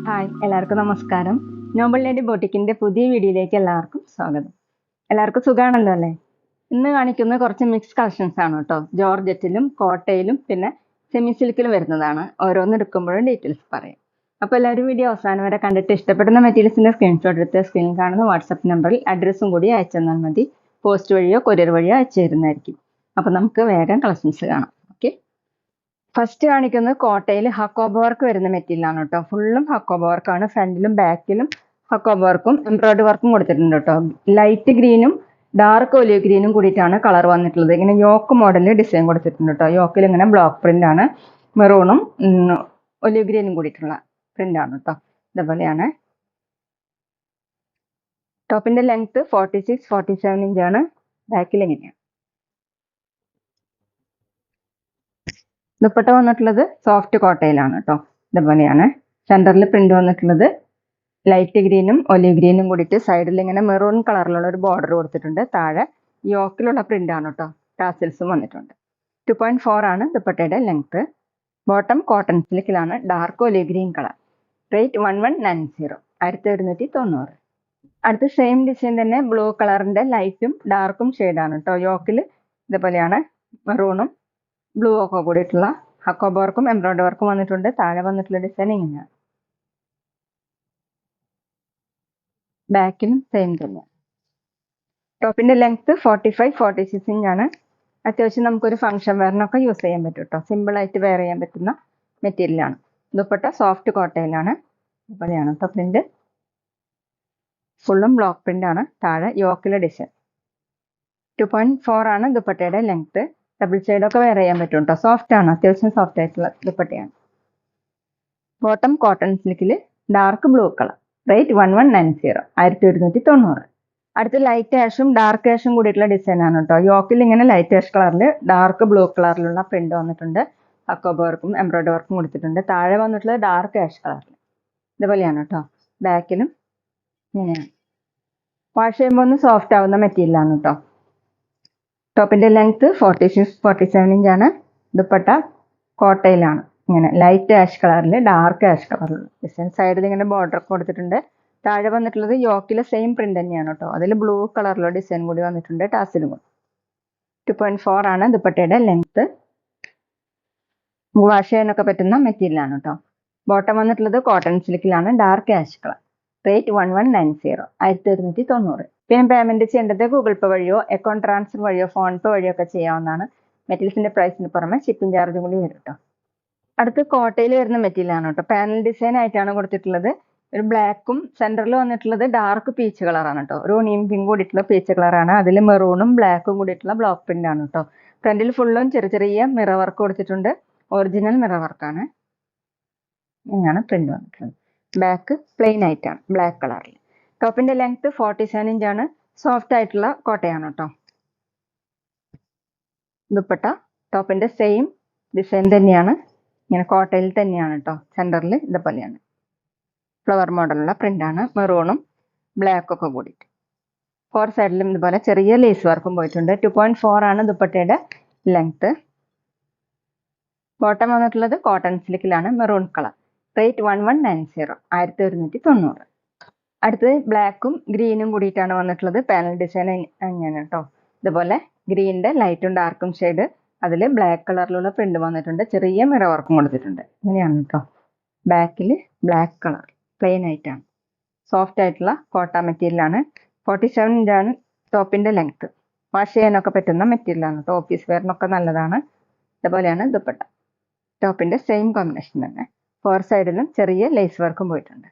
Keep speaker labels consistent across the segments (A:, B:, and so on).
A: Hi, എല്ലാവർക്കും നമസ്കാരം. Nobel lady ബോട്ടിക്കിന്റെ പുതിയ വീഡിയോയിലേക്ക് എല്ലാവർക്കും സ്വാഗതം. എല്ലാവർക്കും സുഖാണല്ലോ അല്ലേ? ഇന്ന് കാണിക്കുന്ന കുറച്ച് മിക്സ് കളക്ഷൻസ് ആണ് കേട്ടോ. ജോർജറ്റിലും കോട്ടയിലും പിന്നെ സെമി സിൽക്കിലും വരുന്നതാണ്. ഓരോന്ന് എടുക്കുമ്പോഴും ഡീറ്റെയിൽസ് പറയാം. അപ്പോൾ എല്ലാവരും വീഡിയോ അവസാനം വരെ കണ്ടിട്ട് ഇഷ്ടപ്പെടുന്ന മെറ്റീരിയൽസിന്റെ സ്ക്രീൻഷോട്ട് എടുത്ത് സ്ക്രീനിൽ കാണുന്ന വാട്സപ്പ് നമ്പറിൽ അഡ്രസ്സും കൂടി അയച്ചു തന്നാൽ മതി. പോസ്റ്റ് വഴിയോ കൊറിയർ വഴിയോ അയച്ചു തരുന്നതായിരിക്കും. അപ്പോൾ നമുക്ക് വേഗം കളക്ഷൻസ് കാണാം. ഓക്കെ, ഫസ്റ്റ് കാണിക്കുന്നത് കോട്ടയിൽ ഹക്കോബ വർക്ക് വരുന്ന മെറ്റീരിയൽ ആണ് കേട്ടോ. ഫുള്ളും ഹക്കോബ വർക്കാണ്. ഫ്രണ്ടിലും ബാക്കിലും ഹക്കോബ വർക്കും എംബ്രോയിഡറി വർക്കും കൊടുത്തിട്ടുണ്ട് കേട്ടോ. ലൈറ്റ് ഗ്രീനും ഡാർക്ക് ഒലിവ് ഗ്രീനും കൂടിയിട്ടാണ് കളർ വന്നിട്ടുള്ളത്. ഇങ്ങനെ യോക്ക് മോഡലിൽ ഡിസൈൻ കൊടുത്തിട്ടുണ്ട് കേട്ടോ. യോക്കിൽ ഇങ്ങനെ ബ്ലോക്ക് പ്രിന്റ് ആണ്. മെറൂണും ഒലിവ് ഗ്രീനും കൂടിയിട്ടുള്ള പ്രിന്റ് ആണ് കേട്ടോ. ഇതുപോലെയാണ്. ടോപ്പിന്റെ ലെങ്ത് 46-47 ഇഞ്ചാണ്. ബാക്കിൽ എങ്ങനെയാണ്. ദുപ്പട്ട വന്നിട്ടുള്ളത് സോഫ്റ്റ് കോട്ടയിലാണ് കേട്ടോ. ഇതുപോലെയാണ്. സെന്ററിൽ പ്രിന്റ് വന്നിട്ടുള്ളത് ലൈറ്റ് ഗ്രീനും ഒലിവ് ഗ്രീനും കൂടിയിട്ട് സൈഡിൽ ഇങ്ങനെ മെറൂൺ കളറിലുള്ള ഒരു ബോർഡർ കൊടുത്തിട്ടുണ്ട്. താഴെ യോക്കിലുള്ള പ്രിന്റ് ആണ് കേട്ടോ. ടാസിൽസും വന്നിട്ടുണ്ട്. 2.4 ആണ് ദുപ്പട്ടയുടെ ലെങ്ത്. ബോട്ടം കോട്ടൺ സിൽക്കിലാണ്. Dark olive green colour. Rate 1190, 1190. അടുത്ത സെയിം ഡിസൈൻ തന്നെ ബ്ലൂ കളറിന്റെ ലൈറ്റും ഡാർക്കും ഷെയ്ഡാണ് കേട്ടോ. യോക്കിൽ ഇതുപോലെയാണ് മെറൂണും ബ്ലൂ ഒക്കെ കൂടിയിട്ടുള്ള ഹക്കോബ വർക്കും എംബ്രോയിഡറി വർക്കും വന്നിട്ടുണ്ട്. താഴെ വന്നിട്ടുള്ള ഡിസൈൻ ഇങ്ങനെയാണ്. ബാക്കിലും സെയിം തന്നെയാണ്. ടോപ്പിന്റെ ലെങ്ത് 45-46 ഇഞ്ചാണ്. അത്യാവശ്യം നമുക്കൊരു ഫംഗ്ഷൻ വെയറിനൊക്കെ യൂസ് ചെയ്യാൻ പറ്റും കേട്ടോ. സിമ്പിൾ ആയിട്ട് വെയർ ചെയ്യാൻ പറ്റുന്ന മെറ്റീരിയലാണ്. ദുപ്പട്ട സോഫ്റ്റ് കോട്ടയിലാണ്. ഇതുപോലെയാണ് കേട്ടോ പ്രിന്റ്. ഫുള്ളും ബ്ലോക്ക് പ്രിന്റ് ആണ്. താഴെ യോക്കിലെ ഡിസൈൻ. 2.4 ആണ് ദുപ്പട്ടയുടെ ലെങ്ത്. ഡബിൾ സൈഡൊക്കെ വെയർ ചെയ്യാൻ പറ്റും കേട്ടോ. സോഫ്റ്റ് ആണ്. അത്യാവശ്യം സോഫ്റ്റ് ആയിട്ടുള്ള ദുപ്പട്ടയാണ്. ബോട്ടം കോട്ടൺ സിൽക്കിൽ ഡാർക്ക് ബ്ലൂ കളർ. റേറ്റ് 1190, 1190. അടുത്ത് ലൈറ്റ് ആഷും ഡാർക്ക് ആഷും കൂടിയിട്ടുള്ള ഡിസൈൻ ആണ് കേട്ടോ. യോക്കിൽ ഇങ്ങനെ ലൈറ്റ് ആഷ് കളറിൽ ഡാർക്ക് ബ്ലൂ കളറിലുള്ള പ്രിന്റ് വന്നിട്ടുണ്ട്. ഹക്കോബ വർക്കും എംബ്രോയിഡറി വർക്കും കൊടുത്തിട്ടുണ്ട്. താഴെ വന്നിട്ടുള്ളത് ഡാർക്ക് ആഷ് കളറിൽ. ഇതുപോലെയാണ് കേട്ടോ. ബാക്കിലും ഇങ്ങനെയാണ്. വാഷ് ചെയ്യുമ്പോൾ ഒന്ന് സോഫ്റ്റ് ആവുന്ന മെറ്റീരിയലാണ് കേട്ടോ. ടോപ്പിന്റെ ലെങ്ത് 46-47 ഇഞ്ചാണ്. ദുപ്പട്ട കോട്ടയിലാണ്. ഇങ്ങനെ ലൈറ്റ് ആഷ് കളറിൽ ഡാർക്ക് ആഷ് കളറിലുള്ള ഡിസൈൻ. സൈഡിൽ ഇങ്ങനെ ബോർഡർ കൊടുത്തിട്ടുണ്ട്. താഴെ വന്നിട്ടുള്ളത് യോക്കിലെ സെയിം പ്രിന്റ് തന്നെയാണ് കേട്ടോ. അതിൽ ബ്ലൂ കളറിലുള്ള ഡിസൈൻ കൂടി വന്നിട്ടുണ്ട്. ടാസിലും കൂടി. 2.4 ആണ് ദുപ്പട്ടയുടെ ലെങ്ത്. വാഷ് ചെയ്യാനൊക്കെ പറ്റുന്ന മെറ്റീരിയലാണ് കേട്ടോ. ബോട്ടം വന്നിട്ടുള്ളത് കോട്ടൺ സിൽക്കിലാണ്. Dark ash colour. റേറ്റ് 1190, 1190. പിന്നെ പേയ്മെന്റ് ചെയ്യേണ്ടത് ഗൂഗിൾ പേ വഴിയോ അക്കൗണ്ട് ട്രാൻസ്ഫർ വഴിയോ ഫോൺ പേ വഴിയോ ഒക്കെ ചെയ്യാവുന്നതാണ്. മെറ്റീരിയൽസിന്റെ പ്രൈസിന് പുറമെ ഷിപ്പിംഗ് ചാർജും കൂടി വരും കേട്ടോ. അടുത്ത് കോട്ടയിൽ വരുന്ന മെറ്റീരിയലാണ് കേട്ടോ. പാനൽ ഡിസൈൻ ആയിട്ടാണ് കൊടുത്തിട്ടുള്ളത്. ഒരു ബ്ലാക്കും സെന്ററിൽ വന്നിട്ടുള്ളത് ഡാർക്ക് പീച്ച് കളറാണ് കേട്ടോ. ഒരു ഒണിയൻ പിങ്ക് കൂടിയിട്ടുള്ള പീച്ച് കളറാണ്. അതിൽ മെറൂണും ബ്ലാക്കും കൂടിയിട്ടുള്ള ബ്ലോക്ക് പ്രിന്റ് ആണ് കേട്ടോ. ഫ്രണ്ടിൽ ഫുള്ളും ചെറിയ ചെറിയ മിറർ വർക്ക് കൊടുത്തിട്ടുണ്ട്. ഒറിജിനൽ മിറർ വർക്കാണ്. ഇങ്ങനെയാണ് പ്രിന്റ് വന്നിട്ടുള്ളത്. ബാക്ക് പ്ലെയിൻ ആയിട്ടാണ് ബ്ലാക്ക് കളറിൽ. ടോപ്പിന്റെ ലെങ്ത് 47 ഇഞ്ചാണ്. സോഫ്റ്റ് ആയിട്ടുള്ള കോട്ടയാണ് കേട്ടോ. ദുപ്പട്ട ടോപ്പിന്റെ സെയിം ഡിസൈൻ തന്നെയാണ്. ഇങ്ങനെ കോട്ടയിൽ തന്നെയാണ് കേട്ടോ. സെന്ററിൽ ഇതുപോലെയാണ്. ഫ്ലവർ മോഡലുള്ള പ്രിന്റ് ആണ്. മെറൂണും ബ്ലാക്കും ഒക്കെ കൂടിയിട്ട്. 4 സൈഡിലും ഇതുപോലെ ചെറിയ ലേസ് വർക്കും പോയിട്ടുണ്ട്. 2.4 ആണ് ദുപ്പട്ടയുടെ ലെങ്ത്. ബോട്ടം വന്നിട്ടുള്ളത് കോട്ടൺ സിൽക്കിലാണ്. Maroon colour. റേറ്റ് 1190, 1190. അടുത്തത് ബ്ലാക്കും ഗ്രീനും കൂടിയിട്ടാണ് വന്നിട്ടുള്ളത്. പാനൽ ഡിസൈൻ അങ്ങനെയാണ് കേട്ടോ. ഇതുപോലെ ഗ്രീനിന്റെ ലൈറ്റും ഡാർക്കും ഷെയ്ഡ്. അതിൽ ബ്ലാക്ക് കളറിലുള്ള പ്രിന്റ് വന്നിട്ടുണ്ട്. ചെറിയ മിറർ വർക്കും കൊടുത്തിട്ടുണ്ട്. ഇങ്ങനെയാണ് കേട്ടോ. ബാക്കിൽ ബ്ലാക്ക് കളർ പ്ലെയിൻ ആയിട്ടാണ്. സോഫ്റ്റ് ആയിട്ടുള്ള കോട്ട മെറ്റീരിയലാണ്. 47 ഇഞ്ചാണ് ടോപ്പിന്റെ ലെങ്ത്. വാഷ് ചെയ്യാനൊക്കെ പറ്റുന്ന മെറ്റീരിയലാണ് കേട്ടോ. ഓഫീസ് വെയറിനൊക്കെ നല്ലതാണ്. ഇതുപോലെയാണ് ദുപ്പട്ട. ടോപ്പിന്റെ സെയിം കോമ്പിനേഷൻ തന്നെ. 4 സൈഡിലും ചെറിയ ലേസ് വർക്കും പോയിട്ടുണ്ട്.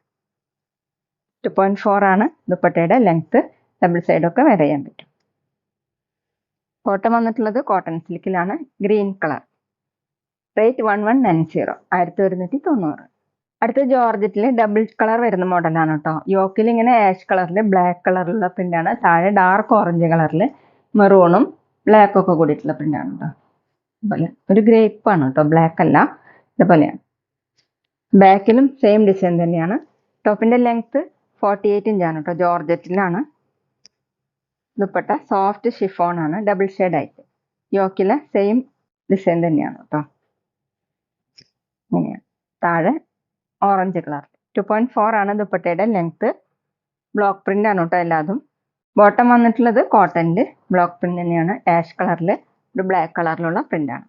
A: 2.4 ആണ് ദുപ്പട്ടയുടെ ലെങ്ത്. ഡബിൾ സൈഡൊക്കെ വെയർ ചെയ്യാൻ പറ്റും. ബോട്ടം വന്നിട്ടുള്ളത് കോട്ടൺ സിൽക്കിലാണ്. Green colour. റേറ്റ് 1190, 1190. അടുത്ത ജോർജറ്റിൽ ഡബിൾ കളർ വരുന്ന മോഡലാണ് കേട്ടോ. യോക്കിൽ ഇങ്ങനെ ആഷ് കളറിൽ ബ്ലാക്ക് കളറിലുള്ള പ്രിന്റാണ്. താഴെ ഡാർക്ക് ഓറഞ്ച് കളറിൽ മെറൂണും ബ്ലാക്കും ഒക്കെ കൂടിയിട്ടുള്ള പ്രിന്റാണ് കേട്ടോ. അതുപോലെ ഒരു ഗ്രേപ്പ് ആണ് കേട്ടോ. ബ്ലാക്ക് അല്ല. ഇതുപോലെയാണ്. ബാക്കിലും സെയിം ഡിസൈൻ തന്നെയാണ്. ടോപ്പിന്റെ ലെങ്ത് 48 ഇഞ്ചാണ് കേട്ടോ. ജോർജറ്റിലാണ്. ദുപ്പട്ട സോഫ്റ്റ് ഷിഫോൺ ആണ്. ഡബിൾ ഷെയ്ഡ് ആയിട്ട്. യോക്കിലെ സെയിം ഡിസൈൻ തന്നെയാണ് കേട്ടോ. താഴെ ഓറഞ്ച് കളർ. 2.4 ആണ് ദുപ്പട്ടയുടെ ലെങ്ത്. ബ്ലോക്ക് പ്രിന്റ് ആണ് കേട്ടോ എല്ലാതും. ബോട്ടം വന്നിട്ടുള്ളത് കോട്ടണിൽ ബ്ലോക്ക് പ്രിന്റ് തന്നെയാണ്. ആഷ് കളറിൽ ഒരു ബ്ലാക്ക് കളറിലുള്ള പ്രിന്റ് ആണ്.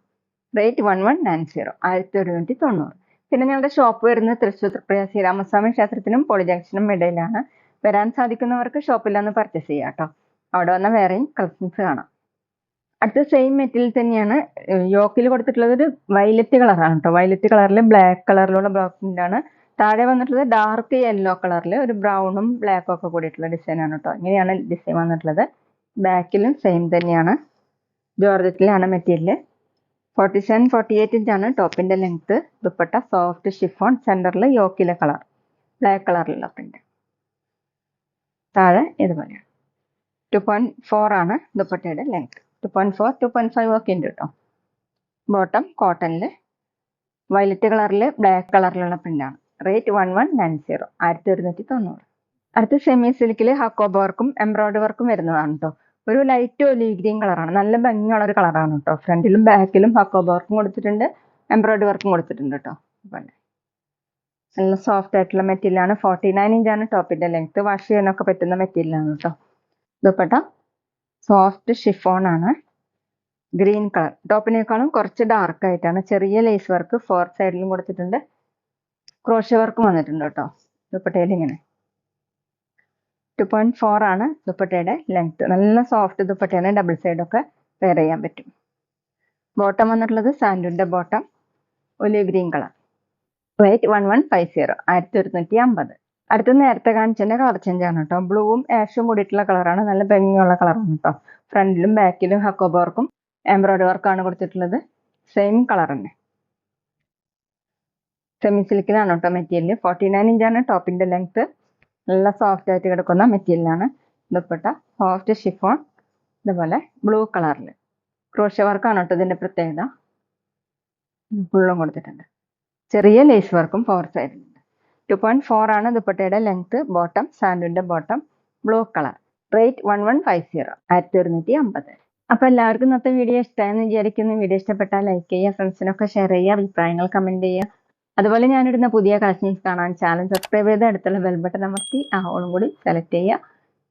A: റേറ്റ് 1190, 1190. പിന്നെ ഞങ്ങളുടെ ഷോപ്പ് വരുന്നത് തൃശ്ശൂർ തൃപ്രയ ശ്രീരാമസ്വാമി ക്ഷേത്രത്തിനും പോളി ജംഗ്ഷനും ഇടയിലാണ്. വരാൻ സാധിക്കുന്നവർക്ക് ഷോപ്പിൽ നിന്ന് പർച്ചേസ് ചെയ്യാം കേട്ടോ. അവിടെ വന്ന വേറെയും കളക്ഷൻസ് കാണാം. അടുത്ത സെയിം മെറ്റീരിയൽ തന്നെയാണ്. യോക്കിൽ കൊടുത്തിട്ടുള്ളത് ഒരു വയലറ്റ് കളറാണ് കേട്ടോ. വയലറ്റ് കളറിൽ ബ്ലാക്ക് കളറിലുള്ള ബ്ലോക്ക് പ്രിന്റ് ആണ്. താഴെ വന്നിട്ടുള്ളത് ഡാർക്ക് യെല്ലോ കളറിൽ ഒരു ബ്രൗണും ബ്ലാക്കും ഒക്കെ കൂടിയിട്ടുള്ള ഡിസൈനാണ് കേട്ടോ. ഇങ്ങനെയാണ് ഡിസൈൻ വന്നിട്ടുള്ളത്. ബാക്കിലും സെയിം തന്നെയാണ്. ജോർജറ്റിലാണ് മെറ്റീരിയൽ. 47-48 ഇഞ്ചാണ് ടോപ്പിന്റെ ലെങ്ത്. Dupatta soft chiffon. സെന്ററിൽ യോക്കിലെ കളർ ബ്ലാക്ക് കളറിലുള്ള പ്രിന്റ്. താഴെ ഇതുപോലെയാണ്. 2.4 ആണ് ദുപ്പട്ടയുടെ ലെങ്ത്. 2.4, 2.5 ഒക്കെ ഉണ്ട് കേട്ടോ. ബോട്ടം കോട്ടണിൽ വയലറ്റ് കളറിൽ ബ്ലാക്ക് കളറിലുള്ള പ്രിന്റാണ്. റേറ്റ് 1190, 1190. അടുത്ത സെമി സിൽക്കിൽ ഹക്കോബ വർക്കും എംബ്രോയിഡറി വർക്കും വരുന്നതാണ് കേട്ടോ. ഒരു ലൈറ്റ് ഒലീവ് ഗ്രീൻ കളറാണ്. നല്ല ഭംഗിയുള്ള ഒരു കളറാണ് കേട്ടോ. ഫ്രണ്ടിലും ബാക്കിലും ഹക്കോബ വർക്കും കൊടുത്തിട്ടുണ്ട്, എംബ്രോയിഡറി വർക്കും കൊടുത്തിട്ടുണ്ട് കേട്ടോ. നല്ല സോഫ്റ്റ് ആയിട്ടുള്ള മെറ്റീരിയലാണ്. 49 ഇഞ്ചാണ് ടോപ്പിന്റെ ലെങ്ത്. വാഷ് ചെയ്യാനൊക്കെ പറ്റുന്ന മെറ്റീരിയലാണ് കേട്ടോ. ദുപ്പട്ട സോഫ്റ്റ് ഷിഫോൺ ആണ്. Green colour. ടോപ്പിനേക്കാളും കുറച്ച് ഡാർക്ക് ആയിട്ടാണ്. ചെറിയ ലേസ് വർക്ക് 4 സൈഡിലും കൊടുത്തിട്ടുണ്ട്. ക്രോഷ്യ വർക്കും വന്നിട്ടുണ്ട് കേട്ടോ ദുപ്പട്ടയിൽ. ഇങ്ങനെ 2.4 ആണ് ദുപ്പട്ടയുടെ ലെങ്ത്. നല്ല സോഫ്റ്റ് ദുപ്പട്ടയാണ്. ഡബിൾ സൈഡൊക്കെ വെയർ ചെയ്യാൻ പറ്റും. ബോട്ടം വന്നിട്ടുള്ളത് സാൻഡൂന്റെ bottom, olive green colour. Rate 1150, 1150. അടുത്ത നേരത്തെ കാണിച്ചതിന്റെ കളർ ചേഞ്ച് ആണ് കേട്ടോ. ബ്ലൂവും ആഷും കൂടിയിട്ടുള്ള കളറാണ്. നല്ല ഭംഗിയുള്ള കളറാണ് കേട്ടോ. ഫ്രണ്ടിലും ബാക്കിലും ഹക്കോബ വർക്കും എംബ്രോയിഡറി വർക്കാണ് കൊടുത്തിട്ടുള്ളത്. സെയിം കളർ തന്നെ. സെമി സിൽക്കിലാണ് കേട്ടോ മെറ്റീരിയൽ. 49 ഇഞ്ചാണ് ടോപ്പിന്റെ ലെങ്ത്. നല്ല സോഫ്റ്റ് ആയിട്ട് കിടക്കുന്ന മെറ്റീരിയലാണ്. Dupatta soft chiffon. ഇതുപോലെ ബ്ലൂ കളറിൽ ക്രോഷ്യ വർക്കാണ് കേട്ടോ ഇതിന്റെ പ്രത്യേകത. ഫുള്ളും കൊടുത്തിട്ടുണ്ട്. ചെറിയ ലേസ് വർക്കും 4 സൈഡിലുണ്ട്. 2.4 ആണ് ദുപ്പട്ടയുടെ ലെങ്ത്. ബോട്ടം സാൻഡൂന്റെ ബോട്ടം, ബ്ലൂ കളർ. റേറ്റ് 1150, 1150. അപ്പൊ എല്ലാവർക്കും ഇന്നത്തെ വീഡിയോ ഇഷ്ടമായെന്ന് വിചാരിക്കുന്നു. വീഡിയോ ഇഷ്ടപ്പെട്ടാൽ ലൈക്ക് ചെയ്യുക, ഫ്രണ്ട്സിനൊക്കെ ഷെയർ ചെയ്യുക, അഭിപ്രായങ്ങൾ കമന്റ് ചെയ്യുക. അതുപോലെ ഞാനിടുന്ന പുതിയ കളക്ഷൻസ് കാണാൻ ചാനൽ സബ്സ്ക്രൈബ് ചെയ്ത് അടുത്തുള്ള ബെൽ ബട്ടൺ അമർത്തി ആ ഓളും കൂടി സെലക്ട് ചെയ്യുക.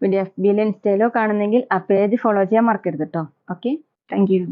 A: വീഡിയോ FB യിലോ ഇൻസ്റ്റയിലോ കാണുന്നെങ്കിൽ ആ പേജ് ഫോളോ ചെയ്യാൻ മറക്കരുത് കേട്ടോ. Okay, thank you.